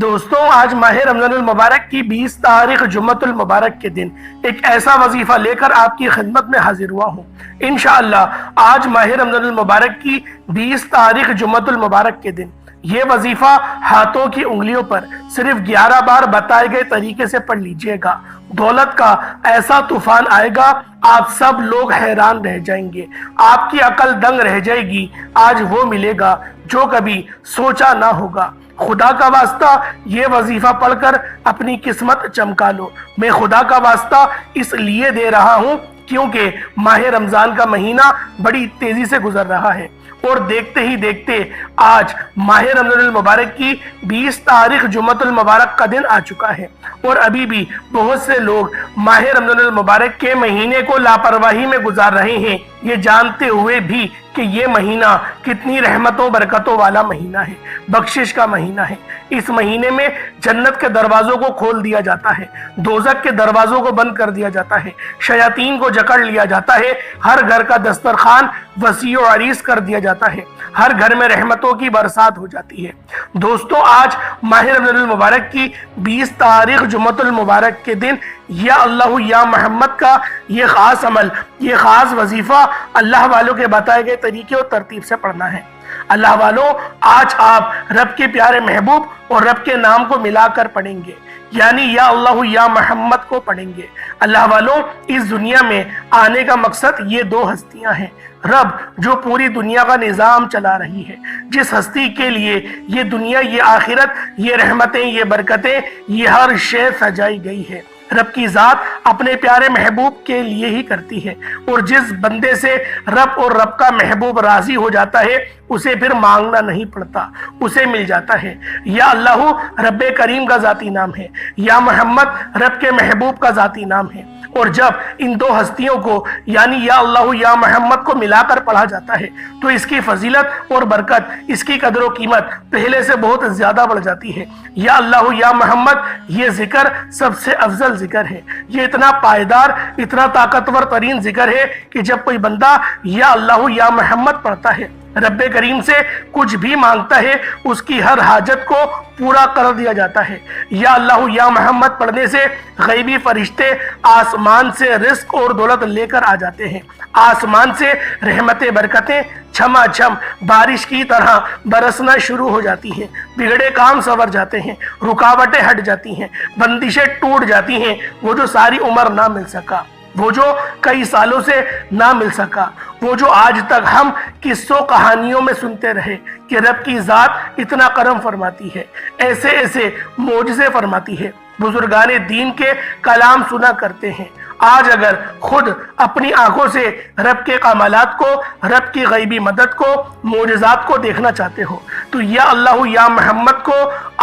دوستوں، آج ماہ رمضان المبارک کی 20 تاریخ جمعۃ المبارک کے دن ایک ایسا وظیفہ لے کر آپ کی خدمت میں حاضر ہوا ہوں۔ انشاءاللہ آج ماہ رمضان المبارک کی 20 تاریخ جمعۃ المبارک کے دن یہ وظیفہ ہاتھوں کی انگلیوں پر صرف 11 بار بتائے گئے طریقے سے پڑھ لیجئے گا۔ دولت کا ایسا طوفان آئے گا، آپ سب لوگ حیران رہ جائیں گے، آپ کی عقل دنگ رہ جائے گی۔ آج وہ ملے گا جو کبھی سوچا نہ ہوگا۔ خدا کا واسطہ یہ وظیفہ پڑھ کر اپنی قسمت چمکا لو۔ میں خدا کا واسطہ اس لیے دے رہا ہوں کیونکہ ماہ رمضان کا مہینہ بڑی تیزی سے گزر رہا ہے اور دیکھتے ہی دیکھتے آج ماہ رمضان المبارک کی 20 تاریخ جمعۃ المبارک کا دن آ چکا ہے، اور ابھی بھی بہت سے لوگ ماہ رمضان المبارک کے مہینے کو لاپرواہی میں گزار رہے ہیں، یہ جانتے ہوئے بھی کہ یہ مہینہ کتنی رحمتوں برکتوں والا مہینہ ہے، بخشش کا مہینہ ہے۔ اس مہینے میں جنت کے دروازوں کو کھول دیا جاتا ہے، دوزخ کے دروازوں کو بند کر دیا جاتا ہے، شیاطین کو جکڑ لیا جاتا ہے، ہر گھر کا دسترخوان وسیع و عریض کر دیا جاتا ہے، ہر گھر میں رحمتوں کی برسات ہو جاتی ہے۔ دوستو، آج ماہ رمضان المبارک کی 20 تاریخ جمعۃ المبارک کے دن یا اللہ یا محمد کا یہ خاص عمل، یہ خاص وظیفہ اللہ والوں کے بتائے گئے طریقے اور ترتیب سے پڑھنا ہے۔ اللہ والوں، آج آپ رب کے پیارے محبوب اور رب کے نام کو ملا کر پڑھیں گے، یعنی یا اللہ یا محمد کو پڑھیں گے۔ اللہ والوں، اس دنیا میں آنے کا مقصد یہ دو ہستیاں ہیں۔ رب جو پوری دنیا کا نظام چلا رہی ہے، جس ہستی کے لیے یہ دنیا، یہ آخرت، یہ رحمتیں، یہ برکتیں، یہ ہر شے سجائی گئی ہے، رب کی ذات اپنے پیارے محبوب کے لیے ہی کرتی ہے، اور جس بندے سے رب اور رب کا محبوب راضی ہو جاتا ہے اسے پھر مانگنا نہیں پڑتا، اسے مل جاتا ہے۔ یا اللہ رب کریم کا ذاتی نام ہے، یا محمد رب کے محبوب کا ذاتی نام ہے، اور جب ان دو ہستیوں کو یعنی یا اللہ یا محمد کو ملا کر پڑھا جاتا ہے تو اس کی فضیلت اور برکت، اس کی قدر و قیمت پہلے سے بہت زیادہ بڑھ جاتی ہے۔ یا اللہ یا محمد یہ ذکر سب سے افضل ذکر ہے، یہ اتنا پائیدار، اتنا طاقتور ترین ذکر ہے کہ جب کوئی بندہ یا اللہ یا محمد پڑھتا ہے، رب کریم سے کچھ بھی مانگتا ہے، اس کی ہر حاجت کو پورا کر دیا جاتا ہے۔ یا اللہ یا محمد پڑھنے سے غیبی فرشتے آسمان سے رزق اور دولت لے کر آ جاتے ہیں، آسمان سے رحمتیں برکتیں چھما چھم بارش کی طرح برسنا شروع ہو جاتی ہیں، بگڑے کام سنور جاتے ہیں، رکاوٹیں ہٹ جاتی ہیں، بندشیں ٹوٹ جاتی ہیں، وہ جو ساری عمر نہ مل سکا، وہ جو کئی سالوں سے نہ مل سکا، وہ جو آج تک ہم قصوں کہانیوں میں سنتے رہے کہ رب کی ذات اتنا کرم فرماتی ہے، ایسے ایسے معجزے فرماتی ہے، بزرگان دین کے کلام سنا کرتے ہیں۔ آج اگر خود اپنی آنکھوں سے رب کے کمالات کو، رب کی غیبی مدد کو، معجزات کو دیکھنا چاہتے ہو تو یا اللہ یا محمد کو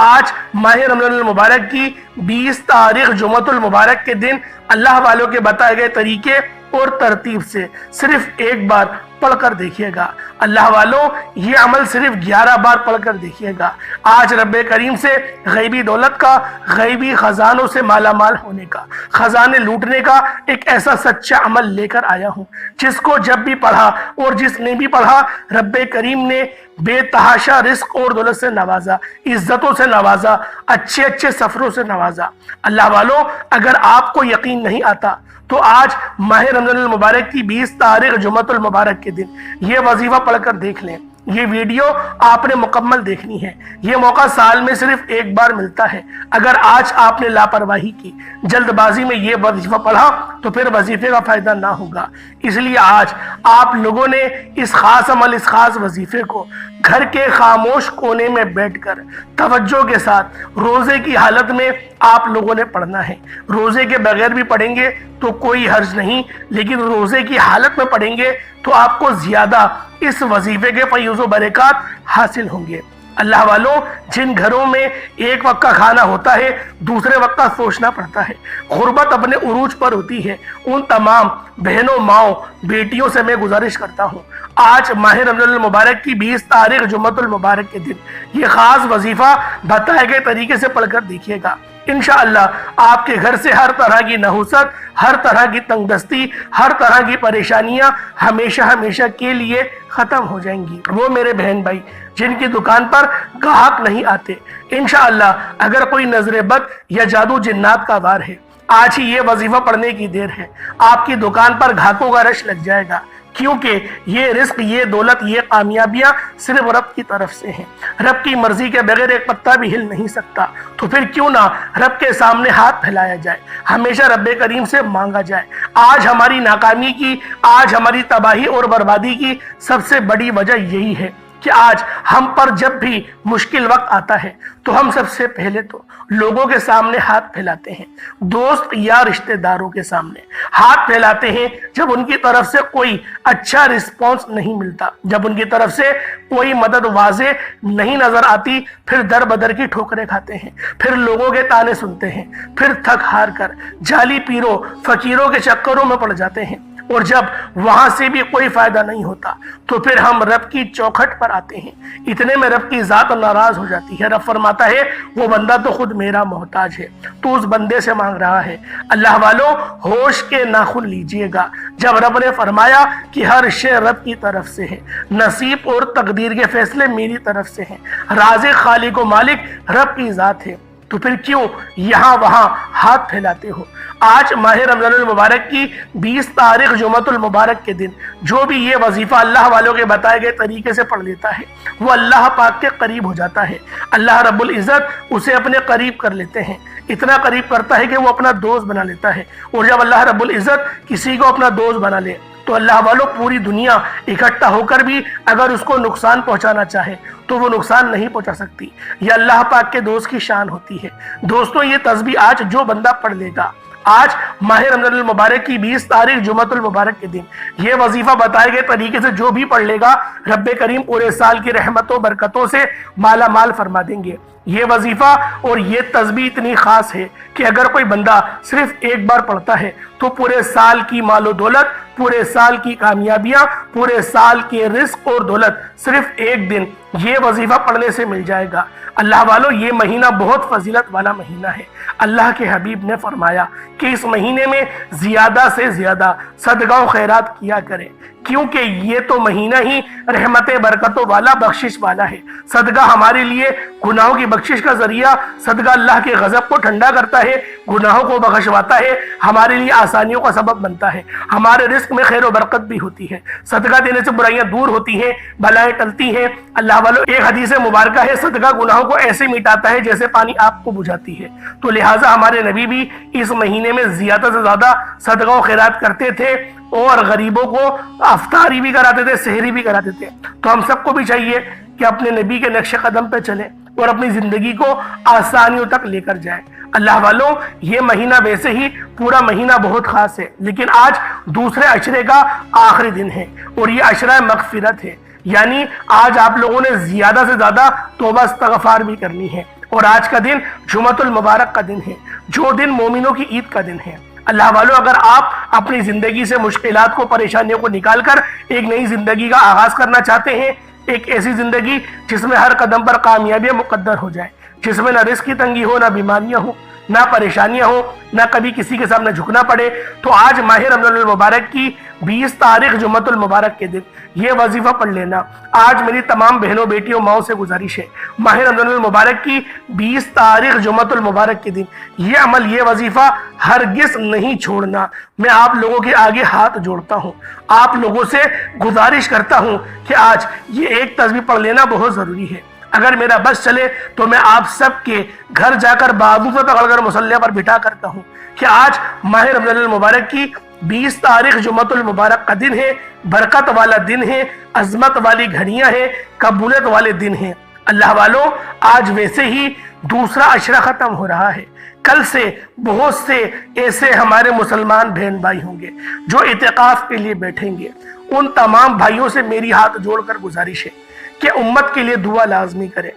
آج ماہ رمضان المبارک کی 20 تاریخ جمعۃ المبارک کے دن اللہ والوں کے بتائے گئے طریقے اور ترتیب سے صرف ایک بار پڑھ کر دیکھیے گا۔ اللہ والوں، یہ عمل صرف 11 بار پڑھ کر دیکھیے گا۔ آج رب کریم سے غیبی دولت کا، غیبی خزانوں سے مالا مال ہونے کا، خزانے لوٹنے کا ایک ایسا سچا عمل لے کر آیا ہوں، جس کو جب بھی پڑھا اور جس نے بھی پڑھا، رب کریم نے بے تحاشا رزق اور دولت سے نوازا، عزتوں سے نوازا، اچھے اچھے سفروں سے نوازا۔ اللہ والوں، اگر آپ کو یقین نہیں آتا تو آج ماہ رمضان المبارک کی 20 تاریخ جمعۃ المبارک کے دن یہ وظیفہ پڑھ کر دیکھ لیں۔ یہ ویڈیو آپ نے مکمل دیکھنی ہے، یہ موقع سال میں صرف ایک بار ملتا ہے۔ اگر آج آپ نے لاپرواہی کی، جلد بازی میں یہ وظیفہ پڑھا تو پھر وظیفے کا فائدہ نہ ہوگا۔ اس لیے آج آپ لوگوں نے اس خاص عمل، اس خاص وظیفے کو گھر کے خاموش کونے میں بیٹھ کر توجہ کے ساتھ روزے کی حالت میں آپ لوگوں نے پڑھنا ہے۔ روزے کے بغیر بھی پڑھیں گے تو کوئی حرج نہیں، لیکن روزے کی حالت میں پڑھیں گے تو آپ کو زیادہ اس وظیفے کے فیض و برکات حاصل ہوں گے۔ اللہ والوں، جن گھروں میں ایک وقت کا کھانا ہوتا ہے، دوسرے وقت کا سوچنا پڑتا ہے، غربت اپنے عروج پر ہوتی ہے، ان تمام بہنوں، ماؤں، بیٹیوں سے میں گزارش کرتا ہوں، آج ماہ رمضان المبارک کی 20 تاریخ جمعۃ المبارک کے دن یہ خاص وظیفہ بتائے گئے طریقے سے پڑھ کر دیکھیے گا۔ انشاءاللہ آپ کے گھر سے ہر طرح کی نحوست، ہر طرح کی تنگ دستی، ہر طرح کی پریشانیاں ہمیشہ ہمیشہ کے لیے ختم ہو جائیں گی۔ وہ میرے بہن بھائی جن کی دکان پر گاہک نہیں آتے۔ انشاءاللہ اگر کوئی نظر بد یا جادو جنات کا وار ہے، آج ہی یہ وظیفہ پڑھنے کی دیر ہے، آپ کی دکان پر گاہکوں کا رش لگ جائے گا، کیونکہ یہ رزق، یہ دولت، یہ کامیابیاں صرف رب کی طرف سے ہیں۔ رب کی مرضی کے بغیر ایک پتا بھی ہل نہیں سکتا، تو پھر کیوں نہ رب کے سامنے ہاتھ پھیلایا جائے، ہمیشہ رب کریم سے مانگا جائے۔ آج ہماری ناکامی کی، آج ہماری تباہی اور بربادی کی سب سے بڑی وجہ یہی ہے کہ آج ہم پر جب بھی مشکل وقت آتا ہے تو ہم سب سے پہلے تو لوگوں کے سامنے ہاتھ پھیلاتے ہیں، دوست یا رشتہ داروں کے سامنے ہاتھ پھیلاتے ہیں جب ان کی طرف سے کوئی اچھا رسپانس نہیں ملتا، جب ان کی طرف سے کوئی مدد واضح نہیں نظر آتی، پھر در بدر کی ٹھوکریں کھاتے ہیں، پھر لوگوں کے تانے سنتے ہیں، پھر تھک ہار کر جعلی پیروں فقیروں کے چکروں میں پڑ جاتے ہیں، اور جب وہاں سے بھی کوئی فائدہ نہیں ہوتا تو پھر ہم رب کی چوکھٹ پر آتے ہیں۔ اتنے میں رب کی ذات ناراض ہو جاتی ہے۔ رب فرماتا ہے وہ بندہ تو خود میرا محتاج ہے، تو اس بندے سے مانگ رہا ہے۔ اللہ والوں ہوش کے ناخن لیجئے گا جب رب نے فرمایا کہ ہر شے رب کی طرف سے ہے، نصیب اور تقدیر کے فیصلے میری طرف سے ہیں، رازق خالق و مالک رب کی ذات ہے، تو پھر کیوں یہاں وہاں ہاتھ پھیلاتے ہو؟ آج ماہ رمضان المبارک کی 20 تاریخ جمعۃ المبارک کے دن جو بھی یہ وظیفہ اللہ والوں کے بتائے گئے طریقے سے پڑھ لیتا ہے وہ اللہ پاک کے قریب ہو جاتا ہے۔ اللہ رب العزت اسے اپنے قریب کر لیتے ہیں، اتنا قریب کرتا ہے کہ وہ اپنا دوست بنا لیتا ہے، اور جب اللہ رب العزت کسی کو اپنا دوست بنا لے تو اللہ والوں پوری دنیا اکٹھا ہو کر بھی اگر اس کو نقصان پہنچانا چاہے تو وہ نقصان نہیں پہنچا سکتی۔ یہ اللہ پاک کے دوست کی شان ہوتی ہے۔ دوستوں یہ تسبیح آج جو بندہ پڑھ لے گا، آج ماہ رمضان المبارک کی 20 تاریخ جمعۃ المبارک کے دن یہ وظیفہ بتائے گئے طریقے سے جو بھی پڑھ لے گا، رب کریم پورے سال کی رحمتوں برکتوں سے مالا مال فرما دیں گے۔ یہ وظیفہ اور یہ تسبیح اتنی خاص ہے کہ اگر کوئی بندہ صرف ایک بار پڑھتا ہے تو پورے سال کی مال و دولت، پورے سال کی کامیابیاں، پورے سال کے رزق اور دولت صرف ایک دن یہ وظیفہ پڑھنے سے مل جائے گا۔ اللہ والوں یہ مہینہ بہت فضیلت والا مہینہ ہے۔ اللہ کے حبیب نے فرمایا کہ اس مہینے میں زیادہ سے زیادہ صدقہ و خیرات کیا کریں، کیونکہ یہ تو مہینہ ہی رحمت برکتوں والا، بخشش والا ہے۔ صدقہ ہمارے لیے گناہوں کی بخشش کا ذریعہ، صدقہ اللہ کے غضب کو ٹھنڈا کرتا ہے، گناہوں کو بخشواتا ہے، ہمارے لیے آسانیوں کا سبب بنتا ہے، ہمارے رزق میں خیر و برکت بھی ہوتی ہے۔ صدقہ دینے سے برائیاں دور ہوتی ہیں، بلائیں ٹلتی ہیں۔ اللہ والوں ایک حدیث مبارکہ ہے، صدقہ گناہوں کو ایسے مٹاتا ہے جیسے پانی آگ کو بجھاتی ہے۔ تو لہٰذا ہمارے نبی بھی اس مہینے میں زیادہ سے زیادہ صدقہ و خیرات کرتے تھے، اور غریبوں کو افطاری بھی کراتے تھے، سحری بھی کراتے تھے۔ تو ہم سب کو بھی چاہیے کہ اپنے نبی کے نقش قدم پہ چلیں اور اپنی زندگی کو آسانیوں تک لے کر جائیں۔ اللہ والوں یہ مہینہ ویسے ہی پورا مہینہ بہت خاص ہے، لیکن آج دوسرے عشرے کا آخری دن ہے اور یہ عشرہ مغفرت ہے، یعنی آج آپ لوگوں نے زیادہ سے زیادہ توبہ استغفار بھی کرنی ہے، اور آج کا دن جمعۃ المبارک کا دن ہے، جو دن مومنوں کی عید کا دن ہے۔ اللہ والوں اگر آپ اپنی زندگی سے مشکلات کو، پریشانیوں کو نکال کر ایک نئی زندگی کا آغاز کرنا چاہتے ہیں، ایک ایسی زندگی جس میں ہر قدم پر کامیابیاں مقدر ہو جائے، جس میں نہ رزق کی تنگی ہو، نہ بیماریاں ہوں، نہ پریشانیاں ہوں، نہ کبھی کسی کے سامنے جھکنا پڑے، تو آج ماہ رمضان المبارک کی 20 تاریخ جمعۃ المبارک کے دن یہ وظیفہ پڑھ لینا۔ آج میری تمام بہنوں، بیٹیوں، ماؤں سے گزارش ہے، ماہ رمضان المبارک کی 20 تاریخ جمعۃ المبارک کے دن یہ عمل، یہ وظیفہ ہرگز نہیں چھوڑنا۔ میں آپ لوگوں کے آگے ہاتھ جوڑتا ہوں، آپ لوگوں سے گزارش کرتا ہوں کہ آج یہ ایک تسبیح پڑھ لینا بہت ضروری ہے۔ اگر میرا بس چلے تو میں آپ سب کے گھر جا کر بازو سے پکڑ کر مصلی پر بٹھا کر کہوں کہ آج ماہ رمضان المبارک کی 20 تاریخ جمعۃ المبارک کا دن ہے، برکت والا دن ہے، عظمت والی گھڑیاں ہیں، قبولیت والے دن ہیں۔ اللہ والوں آج ویسے ہی دوسرا عشرہ ختم ہو رہا ہے، کل سے بہت سے ایسے ہمارے مسلمان بہن بھائی ہوں گے جو اعتکاف کے لیے بیٹھیں گے۔ ان تمام بھائیوں سے میری ہاتھ جوڑ کر گزارش ہے کہ امت کے لیے دعا لازمی کریں۔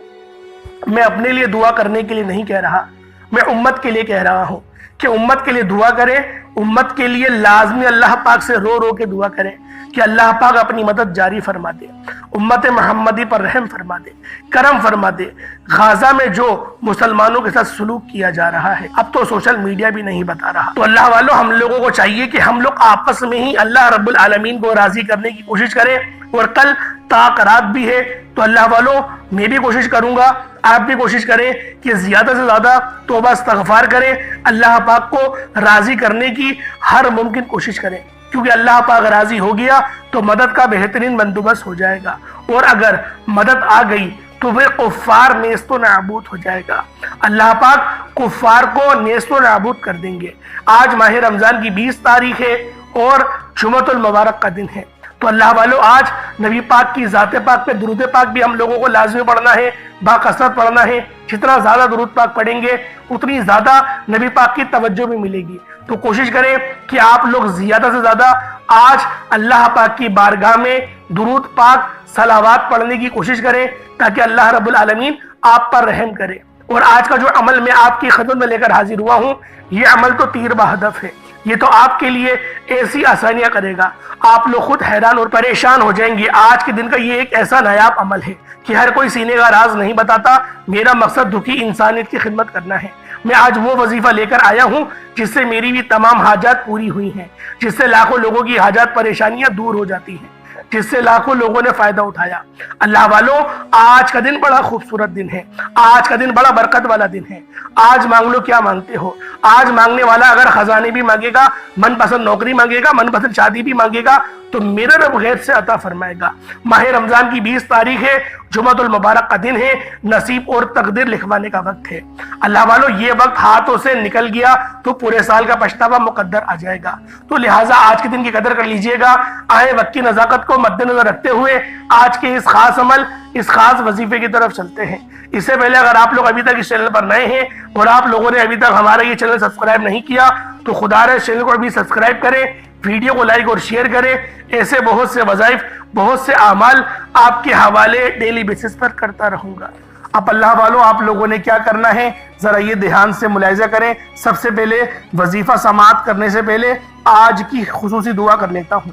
میں اپنے لیے دعا کرنے کے لیے نہیں کہہ رہا، میں امت کے لیے کہہ رہا ہوں کہ امت کے لیے دعا کریں، امت کے لیے لازمی اللہ پاک سے رو رو کے دعا کریں کہ اللہ پاک اپنی مدد جاری فرما دے، امت محمدی پر رحم فرما دے، کرم فرما دے۔ غزہ میں جو مسلمانوں کے ساتھ سلوک کیا جا رہا ہے، اب تو سوشل میڈیا بھی نہیں بتا رہا، تو اللہ والوں ہم لوگوں کو چاہیے کہ ہم لوگ آپس میں ہی اللہ رب العالمین کو راضی کرنے کی کوشش کریں، اور کل تاک رات بھی ہے تو اللہ والوں میں بھی کوشش کروں گا، آپ بھی کوشش کریں کہ زیادہ سے زیادہ توبہ استغفار کریں، اللہ پاک کو راضی کرنے کی ہر ممکن کوشش کریں، کیونکہ اللہ پاک راضی ہو گیا تو مدد کا بہترین بندوبست ہو جائے گا، اور اگر مدد آ گئی تو وہ کفار نیست و نابود ہو جائے گا، اللہ پاک کفار کو نیست و نابود کر دیں گے۔ آج ماہ رمضان کی 20 تاریخ ہے اور جمعۃ المبارک کا دن ہے، تو اللہ والوں آج نبی پاک کی ذات پاک پہ درود پاک بھی ہم لوگوں کو لازمی پڑھنا ہے، باکثرت پڑھنا ہے۔ جتنا زیادہ درود پاک پڑھیں گے اتنی زیادہ نبی پاک کی توجہ بھی ملے گی، تو کوشش کریں کہ آپ لوگ زیادہ سے زیادہ آج اللہ پاک کی بارگاہ میں درود پاک صلوات پڑھنے کی کوشش کریں، تاکہ اللہ رب العالمین آپ پر رحم کرے۔ اور آج کا جو عمل میں آپ کی خدمت میں لے کر حاضر ہوا ہوں، یہ عمل تو تیر بہدف ہے، یہ تو آپ کے لیے ایسی آسانیاں کرے گا، آپ لوگ خود حیران اور پریشان ہو جائیں گے۔ آج کے دن کا یہ ایک ایسا نایاب عمل ہے کہ ہر کوئی سینے کا راز نہیں بتاتا، میرا مقصد دکھی انسانیت کی خدمت کرنا ہے۔ میں آج وہ وظیفہ لے کر آیا ہوں جس سے میری بھی تمام حاجات پوری ہوئی ہیں، جس سے لاکھوں لوگوں کی حاجات پریشانیاں دور ہو جاتی ہیں، جس سے لاکھوں لوگوں نے فائدہ اٹھایا۔ اللہ والوں آج کا دن بڑا خوبصورت دن ہے، آج کا دن بڑا برکت والا دن ہے۔ آج مانگ لو کیا مانگتے ہو، آج مانگنے والا اگر خزانے بھی مانگے گا، من پسند نوکری مانگے گا، من پسند شادی بھی مانگے گا، تو میرا رب غیب سے عطا فرمائے گا۔ ماہ رمضان کی 20 تاریخ ہے، جمعۃ المبارک کا دن ہے، نصیب اور تقدیر لکھوانے کا وقت ہے۔ اللہ والوں یہ وقت ہاتھوں سے نکل گیا تو پورے سال کا پچھتاوا مقدر آ جائے گا، تو لہٰذا آج کے دن کی قدر کر لیجئے گا۔ آئے وقت کی نزاکت کو مد نظر رکھتے ہوئے آج کے اس خاص عمل، اس خاص وظیفے کی طرف چلتے ہیں۔ اس سے پہلے اگر آپ لوگ ابھی تک اس چینل پر نئے ہیں اور آپ لوگوں نے ابھی تک ہمارا یہ چینل سبسکرائب نہیں کیا، تو خدا رے اس چینل کو ابھی سبسکرائب کریں، ویڈیو کو لائک اور شیئر کریں۔ ایسے بہت سے وظائف، بہت سے اعمال آپ کے حوالے ڈیلی بیسس پر کرتا رہوں گا۔ اب اللہ والوں آپ لوگوں نے کیا کرنا ہے ذرا یہ دھیان سے ملاحظہ کریں۔ سب سے پہلے وظیفہ سماعت کرنے سے پہلے آج کی خصوصی دعا کر لیتا ہوں۔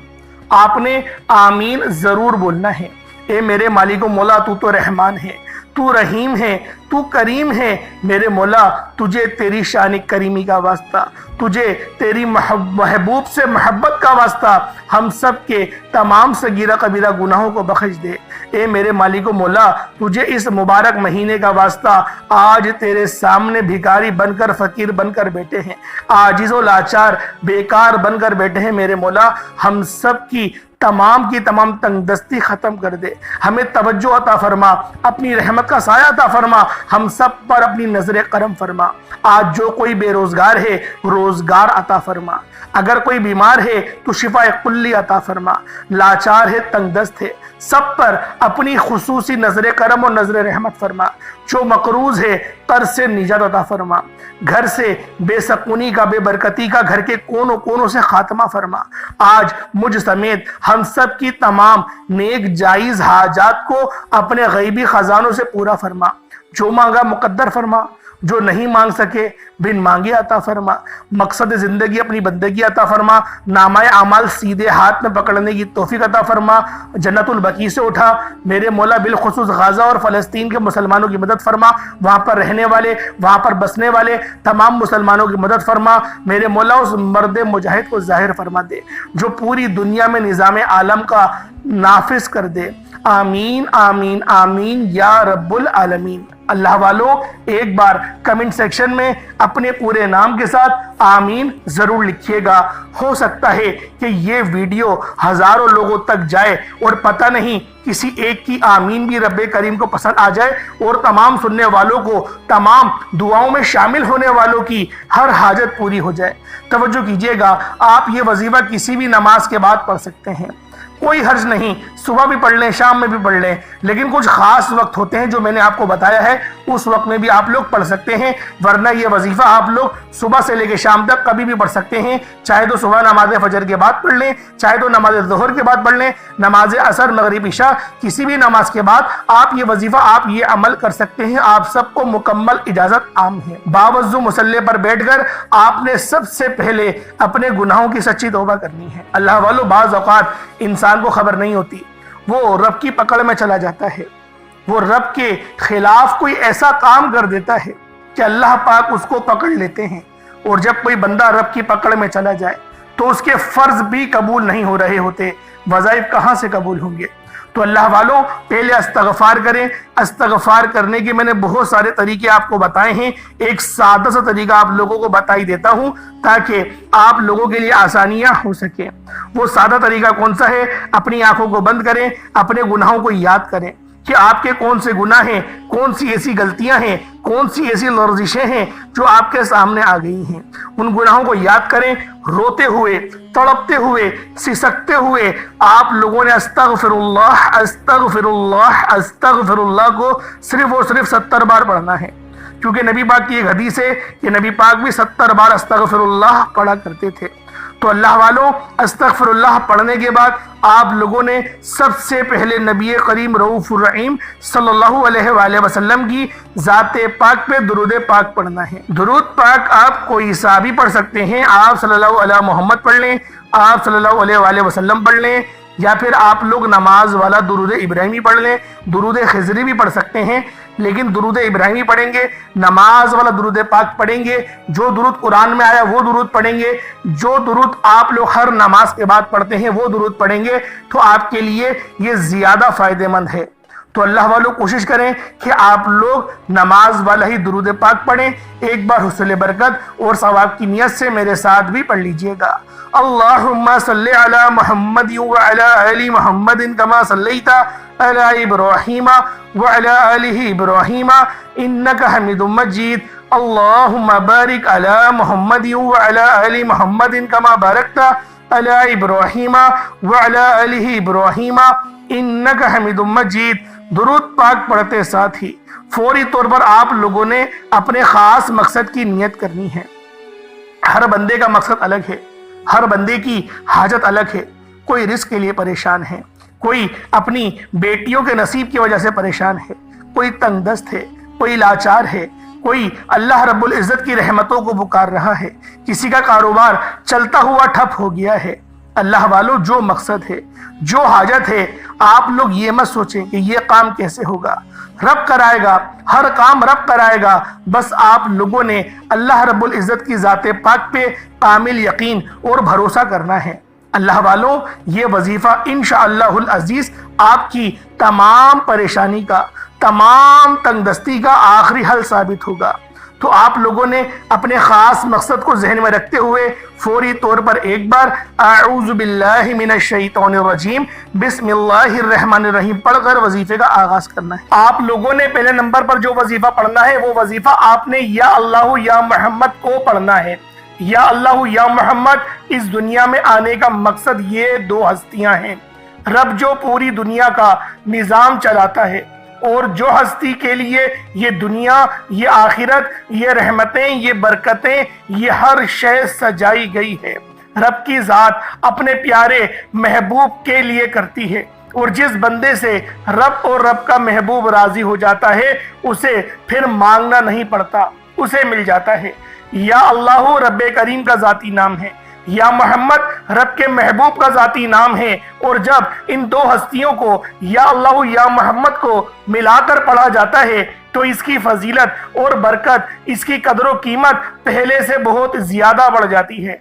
آپ نے آمین ضرور بولنا ہے۔ اے میرے مالک و مولا تو تو رحمان ہے، تو رحیم ہے، تو کریم ہے، میرے مولا تجھے تیری شان کریمی کا واسطہ، تجھے تیری محبوب سے محبت کا واسطہ ہم سب کے تمام صغیرہ کبیرہ گناہوں کو بخش دے۔ اے میرے مالک و مولا تجھے اس مبارک مہینے کا واسطہ آج تیرے سامنے بھکاری بن کر، فقیر بن کر بیٹھے ہیں، عاجز و لاچار بیکار بن کر بیٹھے ہیں، میرے مولا ہم سب کی تمام تنگ دستی ختم کر دے، ہمیں توجہ عطا فرما، اپنی رحمت کا سایہ عطا فرما، ہم سب پر اپنی نظر کرم فرما۔ آج جو کوئی بے روزگار ہے روزگار عطا فرما، اگر کوئی بیمار ہے تو شفا کلی عطا فرما، لاچار ہے، تنگ دست ہے، سب پر اپنی خصوصی نظر کرم اور نظر رحمت فرما، جو مقروض ہے قرض سے نجات عطا فرما، گھر سے بے سکونی کا، بے برکتی کا، گھر کے کونوں سے خاتمہ فرما۔ آج مجھ سمیت ہم سب کی تمام نیک جائز حاجات کو اپنے غیبی خزانوں سے پورا فرما، جو مانگا مقدر فرما، جو نہیں مانگ سکے بن مانگے عطا فرما، مقصد زندگی اپنی بندگی عطا فرما، نامہ اعمال سیدھے ہاتھ میں پکڑنے کی توفیق عطا فرما، جنت البقیع سے اٹھا میرے مولا، بالخصوص غزہ اور فلسطین کے مسلمانوں کی مدد فرما، وہاں پر رہنے والے، وہاں پر بسنے والے تمام مسلمانوں کی مدد فرما، میرے مولا اس مرد مجاہد کو ظاہر فرما دے جو پوری دنیا میں نظام عالم کا نافذ کر دے۔ آمین آمین آمین یا رب العالمین۔ اللہ والوں ایک بار کمنٹ سیکشن میں اپنے پورے نام کے ساتھ آمین ضرور لکھیے گا۔ ہو سکتا ہے کہ یہ ویڈیو ہزاروں لوگوں تک جائے اور پتہ نہیں کسی ایک کی آمین بھی رب کریم کو پسند آ جائے اور تمام سننے والوں کو، تمام دعاؤں میں شامل ہونے والوں کی ہر حاجت پوری ہو جائے۔ توجہ کیجئے گا، آپ یہ وظیفہ کسی بھی نماز کے بعد پڑھ سکتے ہیں، کوئی حرج نہیں، صبح بھی پڑھ لیں، شام میں بھی پڑھ لیں، لیکن کچھ خاص وقت ہوتے ہیں جو میں نے آپ کو بتایا ہے، اس وقت میں بھی آپ لوگ پڑھ سکتے ہیں، ورنہ یہ وظیفہ آپ لوگ صبح سے لے کے شام تک کبھی بھی پڑھ سکتے ہیں، چاہے تو صبح نماز فجر کے بعد پڑھ لیں، چاہے تو نماز ظہر کے بعد پڑھ لیں، نماز عصر، مغرب، عشاء، کسی بھی نماز کے بعد آپ یہ وظیفہ، آپ یہ عمل کر سکتے ہیں، آپ سب کو مکمل اجازت عام ہے۔ باوضو مصلی پر بیٹھ کر آپ نے سب سے پہلے اپنے گناہوں کی سچی توبہ کرنی ہے۔ اللہ والو بعض اوقات انسان کو خبر نہیں ہوتی، وہ رب کی پکڑ میں چلا جاتا ہے، وہ رب کے خلاف کوئی ایسا کام کر دیتا ہے کہ اللہ پاک اس کو پکڑ لیتے ہیں، اور جب کوئی بندہ رب کی پکڑ میں چلا جائے تو اس کے فرض بھی قبول نہیں ہو رہے ہوتے، وظائف کہاں سے قبول ہوں گے؟ تو اللہ والوں پہلے استغفار کریں۔ استغفار کرنے کے میں نے بہت سارے طریقے آپ کو بتائے ہیں، ایک سادہ سا طریقہ آپ لوگوں کو بتائی دیتا ہوں تاکہ آپ لوگوں کے لیے آسانیاں ہو سکیں۔ وہ سادہ طریقہ کون سا ہے؟ اپنی آنکھوں کو بند کریں، اپنے گناہوں کو یاد کریں کہ آپ کے کون سے گناہ ہیں، کون سی ایسی غلطیاں ہیں، کون سی ایسی لرزشیں ہیں جو آپ کے سامنے آ گئی ہیں۔ ان گناہوں کو یاد کریں، روتے ہوئے، تڑپتے ہوئے، سسکتے ہوئے آپ لوگوں نے استغفر اللہ استغفر اللہ استغفر اللہ کو صرف اور صرف 70 بار پڑھنا ہے، کیونکہ نبی پاک کی ایک حدیث ہے کہ نبی پاک بھی 70 بار استغفر اللہ پڑھا کرتے تھے۔ تو اللہ والوں استغفر اللہ پڑھنے کے بعد آپ لوگوں نے سب سے پہلے نبی کریم رؤوف الرحیم صلی اللہ علیہ وآلہ وسلم کی ذات پاک پہ درود پاک پڑھنا ہے۔ درود پاک آپ کوئی سا بھی پڑھ سکتے ہیں، آپ صلی اللہ علیہ محمد پڑھ لیں، آپ صلی اللہ علیہ وآلہ وسلم پڑھ لیں، یا پھر آپ لوگ نماز والا درود ابراہیمی پڑھ لیں، درود خضری بھی پڑھ سکتے ہیں، لیکن درود ابراہیمی پڑھیں گے، نماز والا درود پاک پڑھیں گے، جو درود قرآن میں آیا وہ درود پڑھیں گے، جو درود آپ لوگ ہر نماز کے بعد پڑھتے ہیں وہ درود پڑھیں گے، تو آپ کے لیے یہ زیادہ فائدہ مند ہے۔ تو اللہ والوں کوشش کریں کہ آپ لوگ نماز والا ہی درود پاک پڑھیں۔ ایک بار حصول برکت اور ثواب کی نیت سے میرے ساتھ بھی پڑھ لیجئے گا۔ اللہم صلی علی محمد وعلی آل محمد کما صلیت علی ابراہیم وعلی آل ابراہیم انکا حمید مجید۔ اللہم بارک علی محمد وعلی آل محمد کما بارکت علی ابراہیم وعلی آل ابراہیم انکا حمید مجید۔ درود پاک پڑھتے ساتھ ہی فوری طور پر آپ لوگوں نے اپنے خاص مقصد کی نیت کرنی ہے۔ ہر بندے کا مقصد الگ ہے، ہر بندے کی حاجت الگ ہے۔ کوئی رزق کے لیے پریشان ہے، کوئی اپنی بیٹیوں کے نصیب کی وجہ سے پریشان ہے، کوئی تنگ دست ہے، کوئی لاچار ہے، کوئی اللہ رب العزت کی رحمتوں کو پکار رہا ہے، کسی کا کاروبار چلتا ہوا ٹھپ ہو گیا ہے۔ اللہ والوں جو مقصد ہے، جو حاجت ہے، آپ لوگ یہ مت سوچیں کہ یہ کام کیسے ہوگا، رب کرائے گا، ہر کام رب کرائے گا۔ بس آپ لوگوں نے اللہ رب العزت کی ذات پاک پہ کامل یقین اور بھروسہ کرنا ہے۔ اللہ والوں یہ وظیفہ انشاءاللہ العزیز آپ کی تمام پریشانی کا، تمام تنگ دستی کا آخری حل ثابت ہوگا۔ تو آپ لوگوں نے اپنے خاص مقصد کو ذہن میں رکھتے ہوئے فوری طور پر ایک بار اعوذ باللہ من الشیطان الرجیم بسم اللہ الرحمن الرحیم پڑھ کر وظیفے کا آغاز کرنا ہے۔ آپ لوگوں نے پہلے نمبر پر جو وظیفہ پڑھنا ہے وہ وظیفہ آپ نے یا اللہ یا محمد کو پڑھنا ہے۔ یا اللہ یا محمد اس دنیا میں آنے کا مقصد یہ دو ہستیاں ہیں، رب جو پوری دنیا کا نظام چلاتا ہے، اور جو ہستی کے لیے یہ دنیا، یہ آخرت، یہ رحمتیں، یہ برکتیں، یہ ہر شے سجائی گئی ہے، رب کی ذات اپنے پیارے محبوب کے لیے کرتی ہے۔ اور جس بندے سے رب اور رب کا محبوب راضی ہو جاتا ہے اسے پھر مانگنا نہیں پڑتا، اسے مل جاتا ہے۔ یا اللہ رب کریم کا ذاتی نام ہے، یا محمد رب کے محبوب کا ذاتی نام ہے، اور جب ان دو ہستیوں کو یا اللہ یا محمد کو ملا کر پڑھا جاتا ہے تو اس کی فضیلت اور برکت، اس کی قدر و قیمت پہلے سے بہت زیادہ بڑھ جاتی ہے۔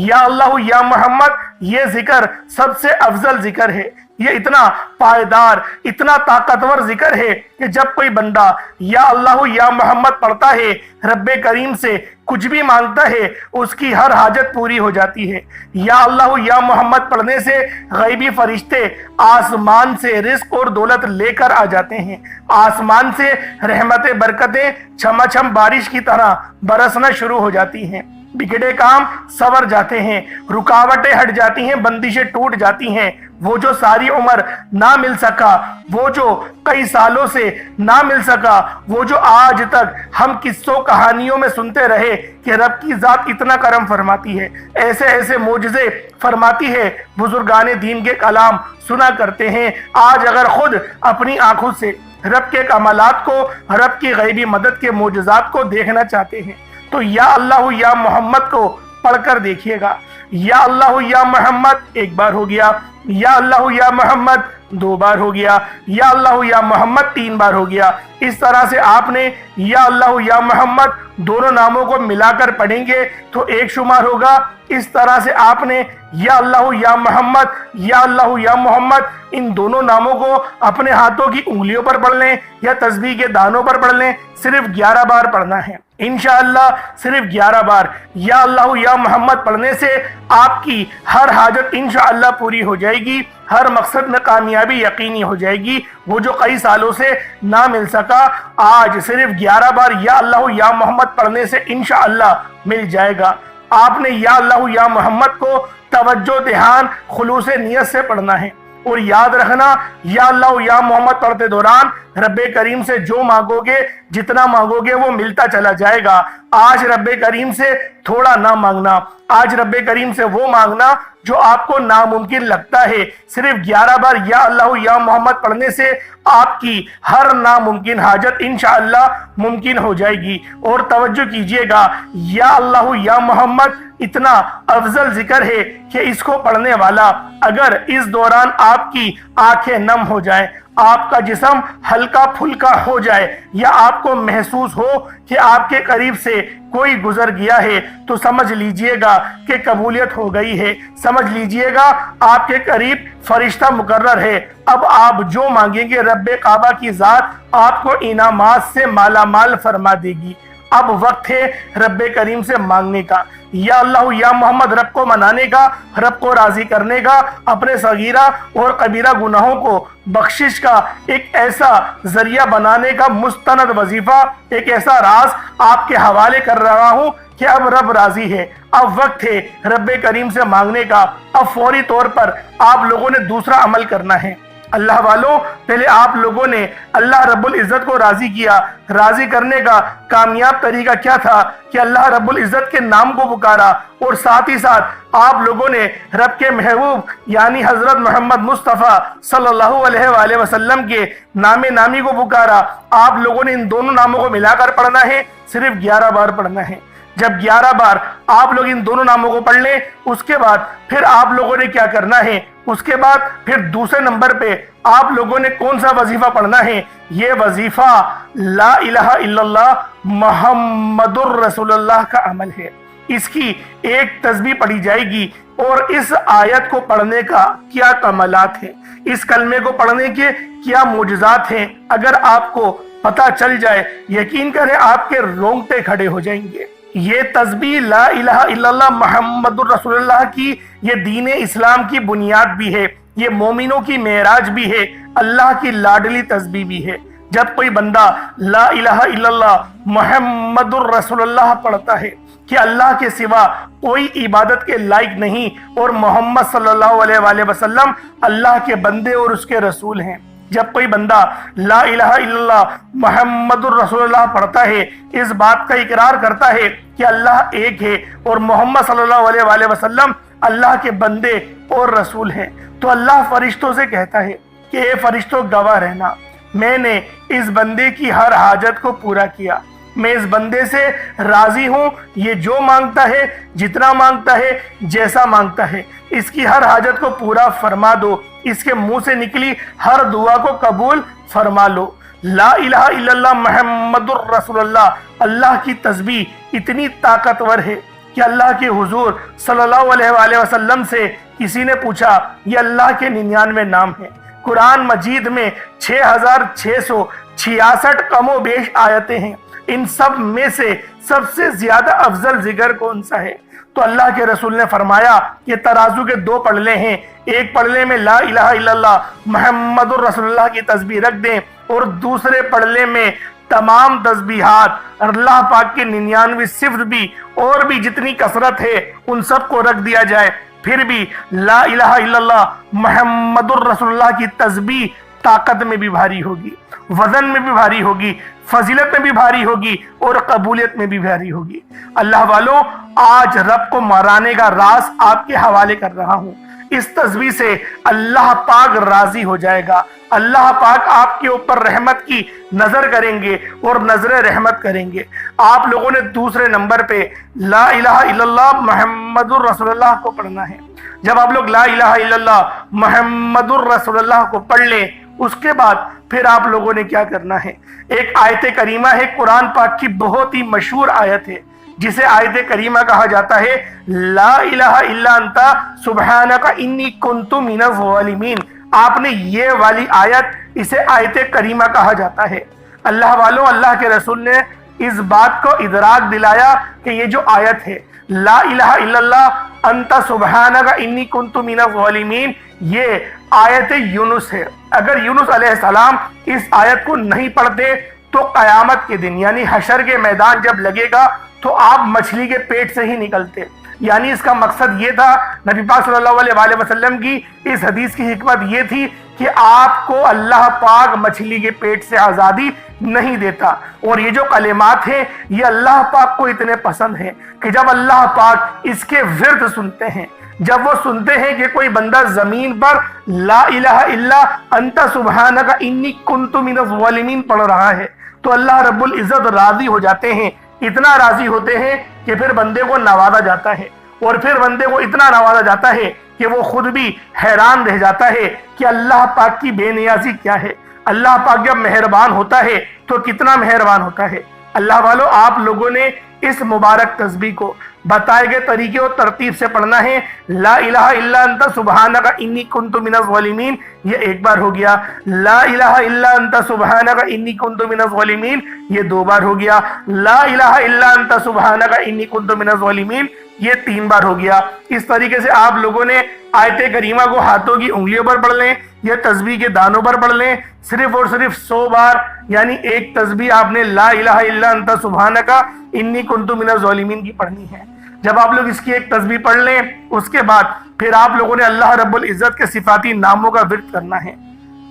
یا اللہ یا محمد یہ ذکر سب سے افضل ذکر ہے، یہ اتنا پائیدار، اتنا طاقتور ذکر ہے کہ جب کوئی بندہ یا اللہ یا محمد پڑھتا ہے، رب کریم سے کچھ بھی مانگتا ہے، اس کی ہر حاجت پوری ہو جاتی ہے۔ یا اللہ یا محمد پڑھنے سے غیبی فرشتے آسمان سے رزق اور دولت لے کر آ جاتے ہیں، آسمان سے رحمت برکتیں چھما چھم بارش کی طرح برسنا شروع ہو جاتی ہیں، بگڑے کام سور جاتے ہیں، رکاوٹیں ہٹ جاتی ہیں، بندشیں ٹوٹ جاتی ہیں۔ وہ جو ساری عمر نہ مل سکا، وہ جو کئی سالوں سے نہ مل سکا، وہ جو آج تک ہم قصوں کہانیوں میں سنتے رہے کہ رب کی ذات اتنا کرم فرماتی ہے، ایسے ایسے معجزے فرماتی ہے، بزرگان دین کے کلام سنا کرتے ہیں، آج اگر خود اپنی آنکھوں سے رب کے کمالات کو، رب کی غیبی مدد کے معجزات کو دیکھنا چاہتے ہیں تو یا اللہ یا محمد کو پڑھ کر دیکھیے گا۔ یا اللہ یا محمد 1 بار ہو گیا، یا اللہ یا محمد 2 بار ہو گیا، یا اللہ یا محمد 3 بار ہو گیا۔ اس طرح سے آپ نے یا اللہ یا محمد دونوں ناموں کو ملا کر پڑھیں گے تو 1 شمار ہوگا۔ اس طرح سے آپ نے یا اللہ یا محمد، یا اللہ یا محمد ان دونوں ناموں کو اپنے ہاتھوں کی انگلیوں پر پڑھ لیں یا تسبیح کے دانوں پر پڑھ لیں، صرف 11 بار پڑھنا ہے انشاءاللہ، صرف 11 بار یا اللہ یا محمد پڑھنے سے آپ کی ہر حاجت انشاءاللہ پوری ہو جائے گی، ہر مقصد میں کامیابی یقینی ہو جائے گی۔ وہ جو کئی سالوں سے نہ مل سکا، آج صرف 11 بار یا اللہ یا محمد پڑھنے سے انشاءاللہ مل جائے گا۔ آپ نے یا اللہ یا محمد کو توجہ، دھیان، خلوص نیت سے پڑھنا ہے، اور یاد رکھنا یا اللہ یا محمد پڑھتے دوران رب کریم سے جو مانگو گے، جتنا مانگو گے وہ ملتا چلا جائے گا۔ آج رب کریم سے تھوڑا نہ مانگنا، آج رب کریم سے وہ مانگنا جو آپ کو ناممکن لگتا ہے۔ صرف 11 بار یا اللہ یا محمد پڑھنے سے آپ کی ہر ناممکن حاجت انشاءاللہ ممکن ہو جائے گی۔ اور توجہ کیجئے گا، یا اللہ یا محمد اتنا افضل ذکر ہے کہ اس کو پڑھنے والا اگر اس دوران آپ کی آنکھیں نم ہو جائیں، آپ کا جسم ہلکا پھلکا ہو جائے، یا آپ کو محسوس ہو کہ آپ کے قریب سے کوئی گزر گیا ہے، تو سمجھ لیجئے گا کہ قبولیت ہو گئی ہے، سمجھ لیجئے گا آپ کے قریب فرشتہ مقرر ہے۔ اب آپ جو مانگیں گے رب کعبہ کی ذات آپ کو انعامات سے مالا مال فرما دے گی۔ اب وقت ہے رب کریم سے مانگنے کا، یا اللہ یا محمد رب کو منانے کا، رب کو راضی کرنے کا، اپنے صغیرہ اور کبیرہ گناہوں کو بخشش کا ایک ایسا ذریعہ بنانے کا مستند وظیفہ، ایک ایسا راز آپ کے حوالے کر رہا ہوں کہ اب رب راضی ہے۔ اب وقت ہے رب کریم سے مانگنے کا۔ اب فوری طور پر آپ لوگوں نے دوسرا عمل کرنا ہے۔ اللہ والوں، پہلے آپ لوگوں نے اللہ رب العزت کو راضی کیا۔ راضی کرنے کا کامیاب طریقہ کیا تھا کہ اللہ رب العزت کے نام کو پکارا، اور ساتھ ہی ساتھ آپ لوگوں نے رب کے محبوب یعنی حضرت محمد مصطفیٰ صلی اللہ علیہ وآلہ وسلم کے نام نامی کو پکارا۔ آپ لوگوں نے ان دونوں ناموں کو ملا کر پڑھنا ہے، صرف 11 بار پڑھنا ہے۔ جب 11 بار آپ لوگ ان دونوں ناموں کو پڑھ لیں، اس کے بعد پھر آپ لوگوں نے کیا کرنا ہے، اس کے بعد پھر دوسرے نمبر پہ آپ لوگوں نے کون سا وظیفہ پڑھنا ہے؟ یہ وظیفہ لا الہ الا اللہ محمد الرسول اللہ کا عمل ہے۔ اس کی ایک تسبیح پڑھی جائے گی، اور اس آیت کو پڑھنے کا کیا کمالات ہیں، اس کلمے کو پڑھنے کے کیا معجزات ہیں، اگر آپ کو پتہ چل جائے، یقین کریں آپ کے رونگٹے کھڑے ہو جائیں گے۔ یہ تسبیح لا الہ الا اللہ محمد الرسول اللہ کی یہ دین اسلام کی بنیاد بھی ہے، یہ مومنوں کی معراج بھی ہے، اللہ کی لاڈلی تسبیح بھی ہے۔ جب کوئی بندہ لا الہ الا اللہ محمد الرسول اللہ پڑھتا ہے کہ اللہ کے سوا کوئی عبادت کے لائق نہیں، اور محمد صلی اللہ علیہ وآلہ وسلم اللہ کے بندے اور اس کے رسول ہیں، جب کوئی بندہ لا الہ الا اللہ محمد الرسول اللہ پڑھتا ہے، اس بات کا اقرار کرتا ہے کہ اللہ ایک ہے اور محمد صلی اللہ علیہ وآلہ وسلم اللہ کے بندے اور رسول ہیں، تو اللہ فرشتوں سے کہتا ہے کہ اے فرشتوں گواہ رہنا، میں نے اس بندے کی ہر حاجت کو پورا کیا، میں اس بندے سے راضی ہوں، یہ جو مانگتا ہے، جتنا مانگتا ہے، جیسا مانگتا ہے، اس کی ہر حاجت کو پورا فرما دو، اس کے منہ سے نکلی ہر دعا کو قبول فرما لو۔ لا الہ الا اللہ محمد الرسول اللہ، اللہ کی تسبیح اتنی طاقتور ہے کہ اللہ کے حضور صلی اللہ علیہ وآلہ وسلم سے کسی نے پوچھا، یہ اللہ کے 99 نام ہیں، قرآن مجید میں 6666 کم و بیش آیتیں ہیں، ان سب میں سے سب سے زیادہ افضل ذکر کون سا ہے؟ تو اللہ کے رسول نے فرمایا کہ ترازو کے 2 پلڑے ہیں، ایک پلڑے میں لا الہ الا اللہ محمد الرسول اللہ کی تسبیح رکھ دیں، اور دوسرے پلڑے میں تمام تسبیحات اللہ پاک کے 99 صفر بھی اور بھی جتنی کثرت ہے ان سب کو رکھ دیا جائے، پھر بھی لا الہ الا اللہ محمد الرسول اللہ کی تسبیح طاقت میں بھی بھاری ہوگی، وزن میں بھی بھاری ہوگی، فضیلت میں بھی بھاری ہوگی، اور قبولیت میں بھی بھاری ہوگی۔ اللہ والوں، آج رب کو مرانے کا راز آپ کے حوالے کر رہا ہوں۔ اس تسبیح سے اللہ پاک راضی ہو جائے گا، اللہ پاک آپ کے اوپر رحمت کی نظر کریں گے اور نظر رحمت کریں گے۔ آپ لوگوں نے دوسرے نمبر پہ لا الہ الا اللہ محمد الرسول اللہ کو پڑھنا ہے۔ جب آپ لوگ لا الہ الا اللہ محمد الرسول اللہ کو پڑھ لیں، اس کے بعد پھر آپ لوگوں نے کیا کرنا ہے، ایک آیت کریمہ ہے، قرآن پاک کی بہت ہی مشہور آیت ہے جسے آیت کریمہ کہا جاتا ہے، لا الہ الا انت سبحانک انی کنت من الظالمین۔ آپ نے یہ والی آیت، اسے آیت کریمہ کہا جاتا ہے۔ اللہ والوں، اللہ کے رسول نے اس بات کو ادراک دلایا کہ یہ جو آیت ہے لا الہ الا اللہ انت سبحانک انی کنت من الظالمین، یہ آیت یونس ہے۔ اگر یونس علیہ السلام اس آیت کو نہیں پڑھتے تو قیامت کے دن یعنی حشر کے میدان جب لگے گا تو آپ مچھلی کے پیٹ سے ہی نکلتے۔ یعنی اس کا مقصد یہ تھا، نبی پاک صلی اللہ علیہ وآلہ وسلم کی اس حدیث کی حکمت یہ تھی کہ آپ کو اللہ پاک مچھلی کے پیٹ سے آزادی نہیں دیتا۔ اور یہ جو کلمات ہیں یہ اللہ پاک کو اتنے پسند ہیں کہ جب اللہ پاک اس کے ورد سنتے ہیں، جب وہ سنتے ہیں کہ کوئی بندہ زمین پر لا الہ الا انت سبحانک انی کنت من الظالمین پڑھ رہا ہے، تو اللہ رب العزت راضی ہو جاتے ہیں، اتنا راضی ہوتے ہیں کہ پھر بندے کو نوازا جاتا ہے، اور پھر بندے کو اتنا نوازا جاتا ہے کہ وہ خود بھی حیران رہ جاتا ہے کہ اللہ پاک کی بے نیازی کیا ہے۔ اللہ پاک جب مہربان ہوتا ہے تو کتنا مہربان ہوتا ہے۔ اللہ والوں، آپ لوگوں نے اس مبارک تسبیح کو بتائے گئے طریقے اور ترتیب سے پڑھنا ہے۔ لا الہ الا انت سبحانک انی کنت من الظالمین، یہ ایک بار ہو گیا۔ لا الہ الا انت سبحانک انی کنت من الظالمین، یہ دو بار ہو گیا۔ لا الہ الا انت سبحانک انی کنت من الظالمین، یہ تین بار ہو گیا۔ اس طریقے سے آپ لوگوں نے آیت کریمہ کو ہاتھوں کی انگلیوں پر پڑھ لیں یا تسبیح کے دانوں پر پڑھ لیں، صرف اور صرف 100 بار، یعنی ایک تسبیح آپ نے لا الہ الا انت سبحانک انی کنت من الظالمین کی پڑھنی ہے۔ جب آپ لوگ اس کی ایک تسبیح پڑھ لیں، اس کے بعد پھر آپ لوگوں نے اللہ رب العزت کے صفاتی ناموں کا ورد کرنا ہے۔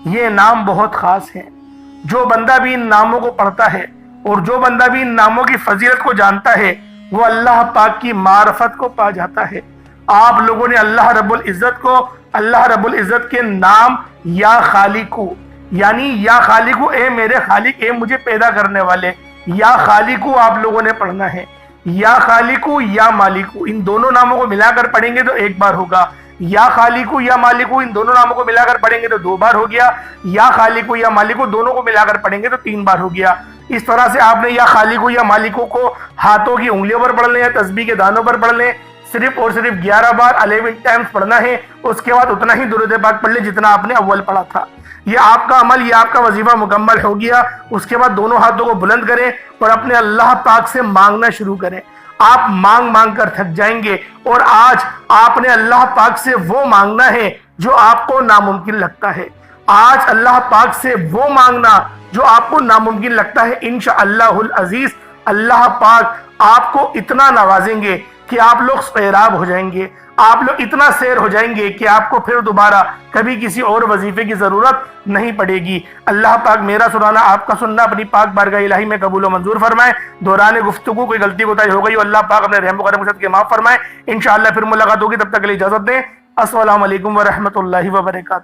یہ نام بہت خاص ہیں، جو بندہ بھی ان ناموں کو پڑھتا ہے اور جو بندہ بھی ان ناموں کی فضیلت کو جانتا ہے وہ اللہ پاک کی معرفت کو پا جاتا ہے۔ آپ لوگوں نے اللہ رب العزت کو، اللہ رب العزت کے نام یا خالقو، یعنی یا خالقو اے میرے خالق، اے مجھے پیدا کرنے والے، یا خالقو آپ لوگوں نے پڑھنا ہے۔ یا خالقو یا مالکو، ان دونوں ناموں کو ملا کر پڑھیں گے تو ایک بار ہوگا۔ یا خالقو یا مالکو، ان دونوں ناموں کو ملا کر پڑھیں گے تو دو بار ہو گیا۔ یا خالقو یا مالکو، دونوں کو ملا کر پڑھیں گے تو تین بار ہو گیا۔ اس طرح سے آپ نے یا خالقو یا مالکو کو ہاتھوں کی انگلیوں پر پڑھ لیں یا تسبیح کے دانوں پر پڑھ لیں، صرف اور صرف 11 بار 11 ٹائمز پڑھنا ہے۔ اس کے بعد اتنا ہی درود پاک پڑھ لیں جتنا آپ نے اول پڑھا تھا۔ یہ آپ کا عمل، یہ آپ کا وظیفہ مکمل ہو گیا۔ اس کے بعد دونوں ہاتھوں کو بلند کریں اور اپنے اللہ پاک سے مانگنا شروع کریں۔ آپ مانگ مانگ کر تھک جائیں گے، اور آج آپ نے اللہ پاک سے وہ مانگنا ہے جو آپ کو ناممکن لگتا ہے۔ آج اللہ پاک سے وہ مانگنا جو آپ کو ناممکن لگتا ہے۔ انشاءاللہ العزیز اللہ پاک آپ کو اتنا نوازیں گے کہ آپ لوگ سیراب ہو جائیں گے، آپ لوگ اتنا سیر ہو جائیں گے کہ آپ کو پھر دوبارہ کبھی کسی اور وظیفے کی ضرورت نہیں پڑے گی۔ اللہ پاک میرا سنانا، آپ کا سننا اپنی پاک بارگاہ الہی میں قبول و منظور فرمائے۔ دوران گفتگو کوئی غلطی کوتاہی ہو گئی ہو، اللہ پاک اپنے رحم و کرم کے ساتھ معاف فرمائے۔ انشاءاللہ پھر ملاقات ہوگی، تب تک کے لیے اجازت دیں۔ السلام علیکم ورحمۃ اللہ وبرکاتہ۔